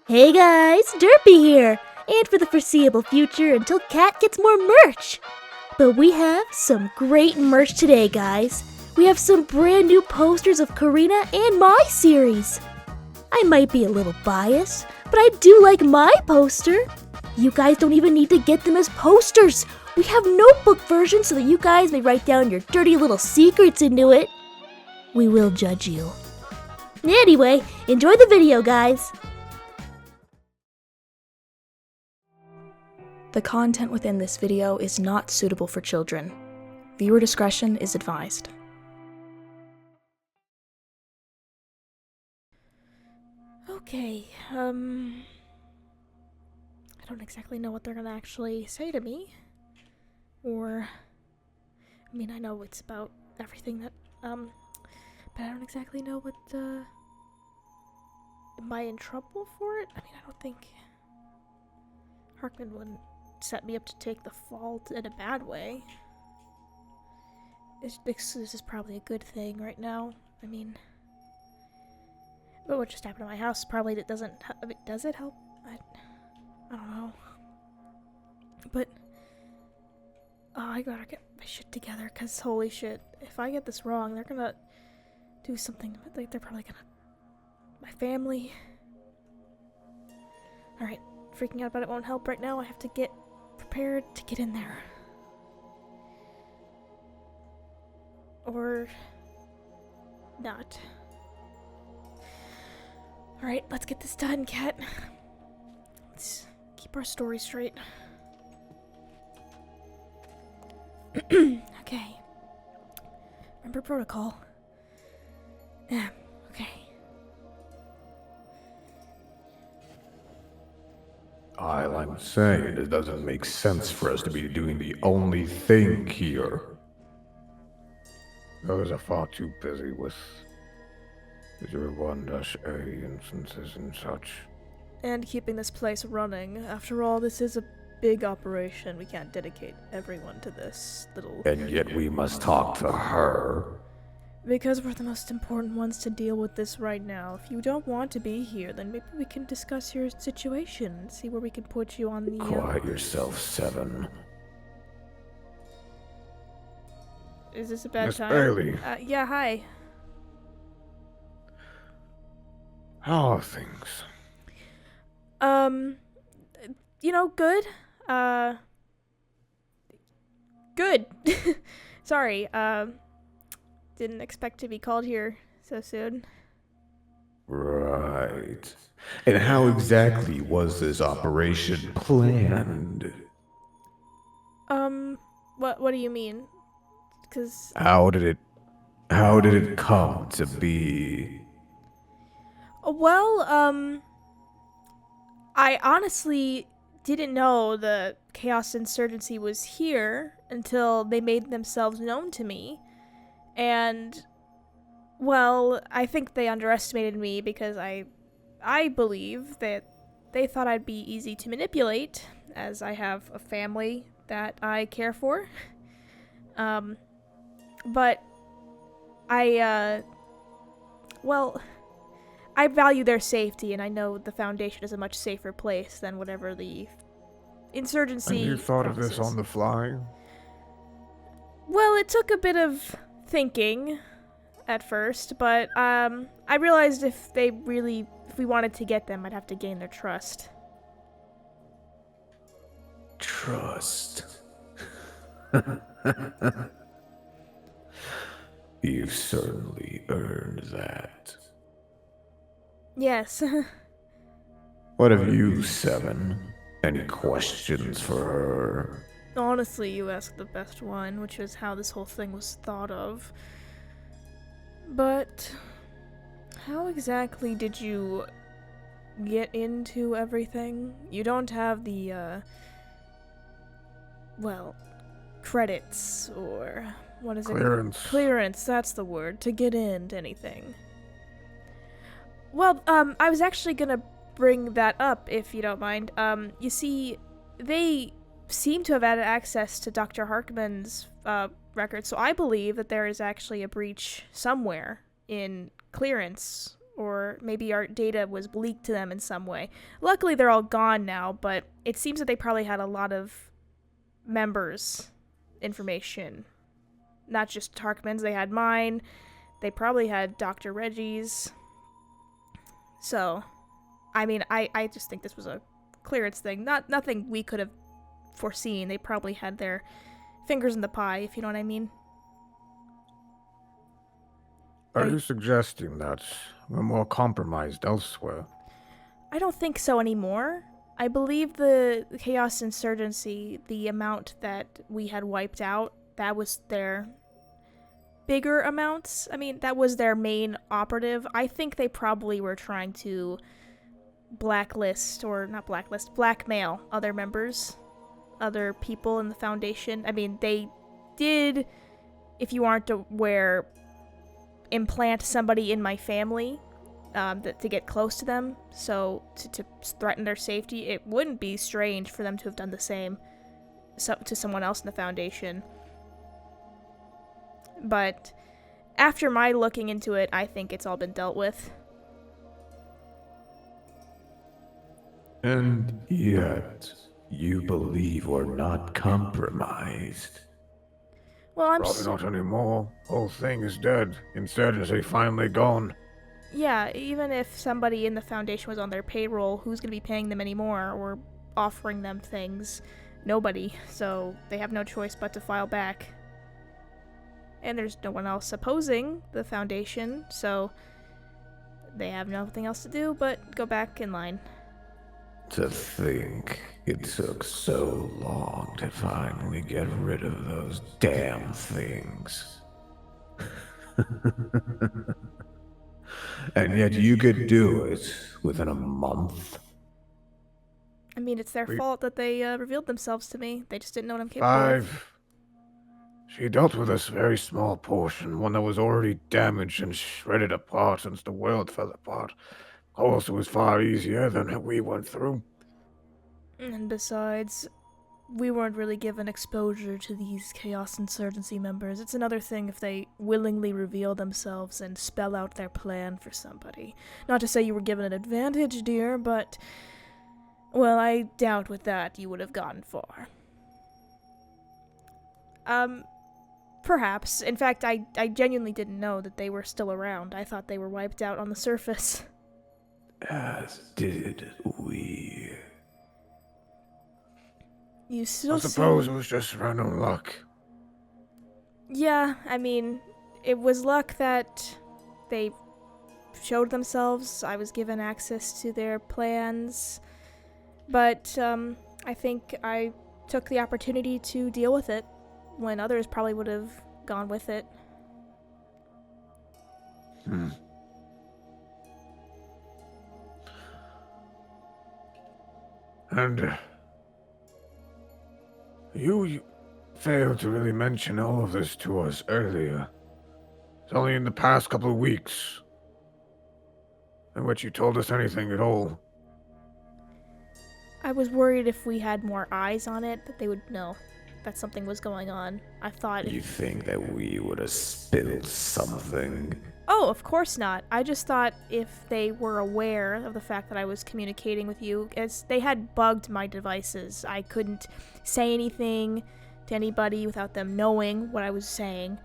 Hey guys, Derpy here, and for the foreseeable future until Cat gets more merch. But we have some great merch today, guys. We have some brand new posters of Karina and my series. I might be a little biased, but I do like my poster. You guys don't even need to get them as posters. We have notebook versions so that you guys may write down your dirty little secrets into it. We will judge you. Anyway, enjoy the video, guys. The content within this video is not suitable for children. Viewer discretion is advised. Okay, I don't exactly know what they're gonna actually say to me. Or, I mean, I know it's about everything that, but I don't exactly know what, am I in trouble for it? I mean, I don't think Harkman wouldn't set me up to take the fault in a bad way. This is probably a good thing right now. I mean, but what just happened to my house probably doesn't. I mean, does it help? I don't know. But I gotta get my shit together, cause holy shit, if I get this wrong, they're gonna do something. Like they're probably gonna my family. All right, freaking out about it won't help right now. I have to get prepared to get in there. Or not. Alright, let's get this done, Cat. Let's keep our story straight. Okay. Remember protocol. Yeah, okay. All I'm saying, it doesn't make sense for us to be doing the only thing here. Those are far too busy with 01-A instances and such. And keeping this place running. After all, this is a big operation. We can't dedicate everyone to this little... And yet we must talk to her. Because we're the most important ones to deal with this right now. If you don't want to be here, then maybe we can discuss your situation and see where we can put you on the... Quiet yourself, Seven. Is this a bad Miss time? Bailey. Yeah, hi. How are things? Good. Good. Sorry, didn't expect to be called here so soon. Right. And how exactly was this operation planned? What do you mean? 'Cause... How did it come to be? Well, I honestly didn't know the Chaos Insurgency was here until they made themselves known to me. And, well, I think they underestimated me because I believe that they thought I'd be easy to manipulate, as I have a family that I care for. But I value their safety, and I know the Foundation is a much safer place than whatever the Insurgency And you thought of this promises. on the fly? Well, it took a bit of thinking at first, but I realized if we wanted to get them, I'd have to gain their trust. Trust. You've certainly earned that. Yes. What have you, Seven? Any questions for her? Honestly, you asked the best one, which is how this whole thing was thought of. But how exactly did you get into everything? You don't have the, credits, or what is Clearance. it? Clearance, that's the word, to get into anything. Well, I was actually gonna bring that up, if you don't mind. You see, they seem to have had access to Dr. Harkman's, records, so I believe that there is actually a breach somewhere in clearance or maybe our data was leaked to them in some way. Luckily, they're all gone now, but it seems that they probably had a lot of members' information. Not just Tarkman's, they had mine. They probably had Dr. Reggie's. So, I mean, I just think this was a clearance thing. Nothing we could have foreseen. They probably had their fingers in the pie, if you know what I mean. Are you suggesting that we're more compromised elsewhere? I don't think so anymore. I believe the Chaos Insurgency, the amount that we had wiped out, that was their bigger amounts. I mean, that was their main operative. I think they probably were trying to blackmail other members, other people in the Foundation. I mean, they did, if you aren't aware, implant somebody in my family to get close to them, so to threaten their safety. It wouldn't be strange for them to have done the same to someone else in the Foundation. But after my looking into it, I think it's all been dealt with. And yet, you believe we're not compromised? Well, I'm Probably not anymore. Whole thing is dead. Insurgency finally gone. Yeah, even if somebody in the Foundation was on their payroll, who's going to be paying them anymore or offering them things? Nobody. So they have no choice but to file back. And there's no one else opposing the Foundation, so they have nothing else to do but go back in line. To think it took so long to finally get rid of those damn things. And yet you could do it within a month. I mean, it's their fault that they revealed themselves to me. They just didn't know what I'm capable of. She dealt with this very small portion, one that was already damaged and shredded apart since the world fell apart. Of course, it was far easier than what we went through. And besides, we weren't really given exposure to these Chaos Insurgency members. It's another thing if they willingly reveal themselves and spell out their plan for somebody. Not to say you were given an advantage, dear, but, well, I doubt with that you would have gotten far. Perhaps. In fact, I genuinely didn't know that they were still around. I thought they were wiped out on the surface. As did we. You still I suppose it was just random luck. Yeah, I mean, it was luck that they showed themselves. I was given access to their plans. But, I think I took the opportunity to deal with it when others probably would have gone with it. And you failed to really mention all of this to us earlier. It's only in the past couple of weeks in which you told us anything at all. I was worried if we had more eyes on it, that they would know that something was going on. I thought... You think that we would have spilled something? Oh, of course not. I just thought if they were aware of the fact that I was communicating with you, as they had bugged my devices. I couldn't say anything to anybody without them knowing what I was saying,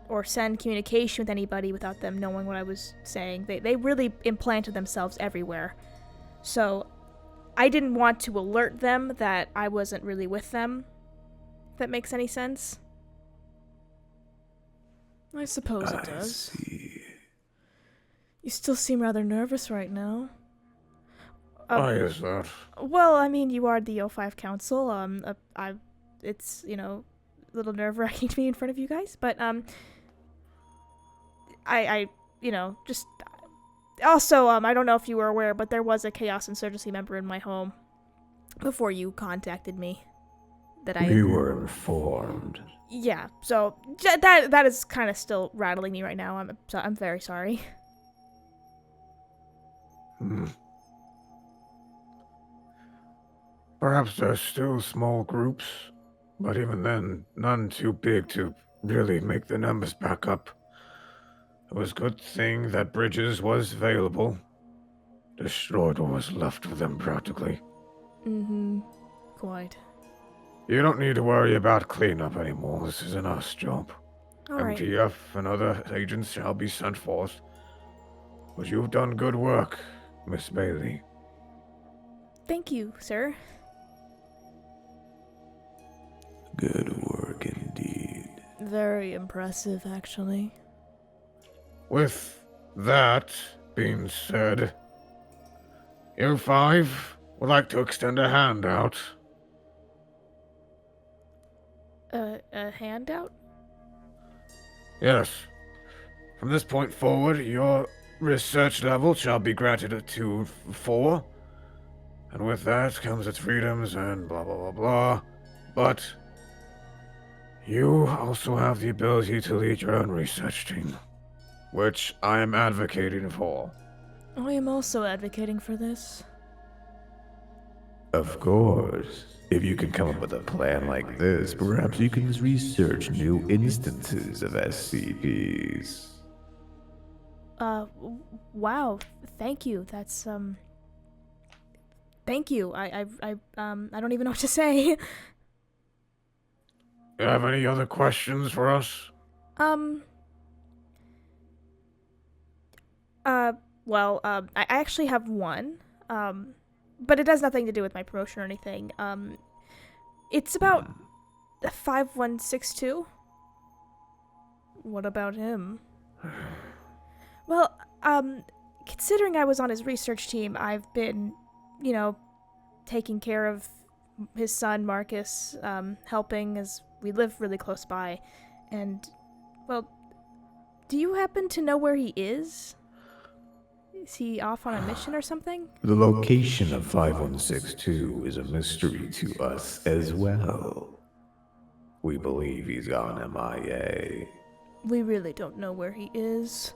or send communication with anybody without them knowing what I was saying. They really implanted themselves everywhere. So I didn't want to alert them that I wasn't really with them, if that makes any sense. I suppose it does. See. You still seem rather nervous right now. Why is that? Well, I mean, you are the O5 Council. It's, you know, a little nerve-wracking to be in front of you guys, but, I you know, just... Also, I don't know if you were aware, but there was a Chaos Insurgency member in my home before you contacted me. We were informed. Yeah, so that is kind of still rattling me right now. I'm very sorry. Perhaps there's still small groups, but even then, none too big to really make the numbers back up. It was a good thing that Bridges was available. Destroyed what was left of them practically. Mm-hmm. Quite. You don't need to worry about cleanup anymore. This isn't us job. Alright. MTF and other agents shall be sent forth. But you've done good work, Miss Bailey. Thank you, sir. Good work indeed. Very impressive, actually. With that being said, you five would like to extend a hand out. A handout? Yes. From this point forward, your research level shall be granted to 4. And with that comes its freedoms and blah blah blah blah. But you also have the ability to lead your own research team, which I am advocating for. I am also advocating for this. Of course. If you can come up with a plan like this, perhaps you can research new instances of SCPs. Wow. Thank you. That's, Thank you. I don't even know what to say. You have any other questions for us? I actually have one. But it has nothing to do with my promotion or anything. It's about 5162. What about him? Well, considering I was on his research team, I've been, taking care of his son, Marcus, helping as we live really close by. And, well, do you happen to know where he is? Is he off on a mission or something? The location of 5162 is a mystery to us as well. We believe he's gone MIA. We really don't know where he is.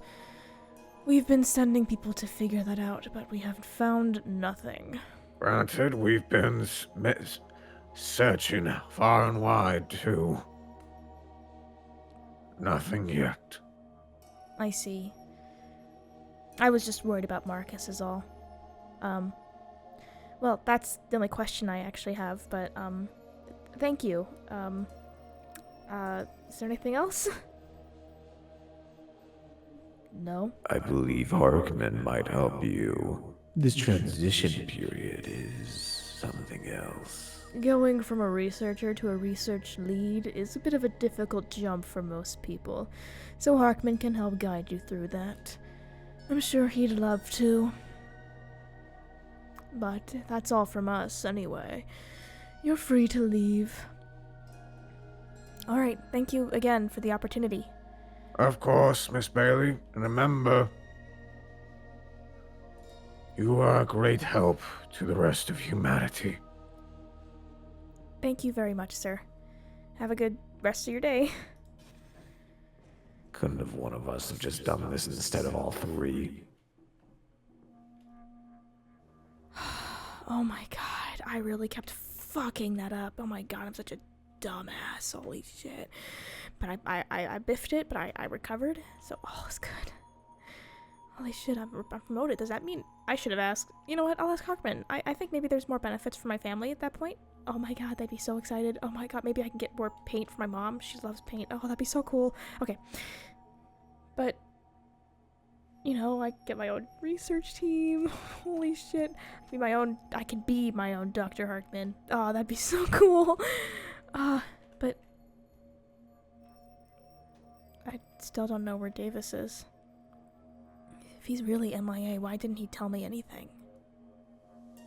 We've been sending people to figure that out, but we have found nothing. Granted, we've been searching far and wide, too. Nothing yet. I see. I was just worried about Marcus is all. Well, that's the only question I actually have, but, thank you. Is there anything else? No? I believe Harkman might help you. This transition period is something else. Going from a researcher to a research lead is a bit of a difficult jump for most people, so Harkman can help guide you through that. I'm sure he'd love to. But that's all from us, anyway. You're free to leave. Alright, thank you again for the opportunity. Of course, Miss Bailey. And remember, you are a great help to the rest of humanity. Thank you very much, sir. Have a good rest of your day. Couldn't have one of us have just done this instead of all three? Oh my god, I really kept fucking that up. Oh my god, I'm such a dumbass. Holy shit. But I biffed it, but I recovered, so all is good. Holy shit, I'm promoted. Does that mean I should have asked? You know what, I'll ask Harkman. I think maybe there's more benefits for my family at that point. Oh my god, they'd be so excited. Oh my god, maybe I can get more paint for my mom. She loves paint. Oh, that'd be so cool. Okay. But, I get my own research team. Holy shit. I could be my own Dr. Harkman. Oh, that'd be so cool. But I still don't know where Davis is. If he's really MIA, why didn't he tell me anything?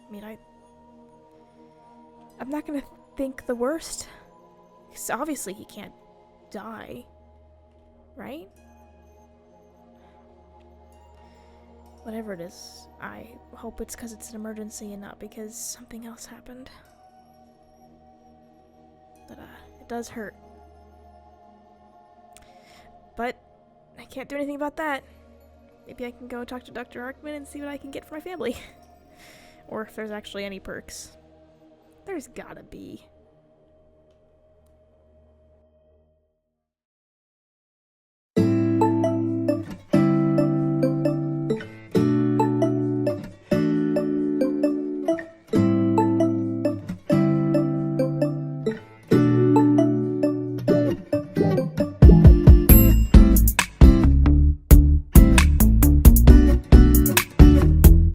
I mean, I'm not gonna think the worst. Because obviously he can't die. Right? Whatever it is, I hope it's because it's an emergency and not because something else happened. But, it does hurt. But I can't do anything about that. Maybe I can go talk to Dr. Harkman and see what I can get for my family. Or if there's actually any perks. There's gotta be.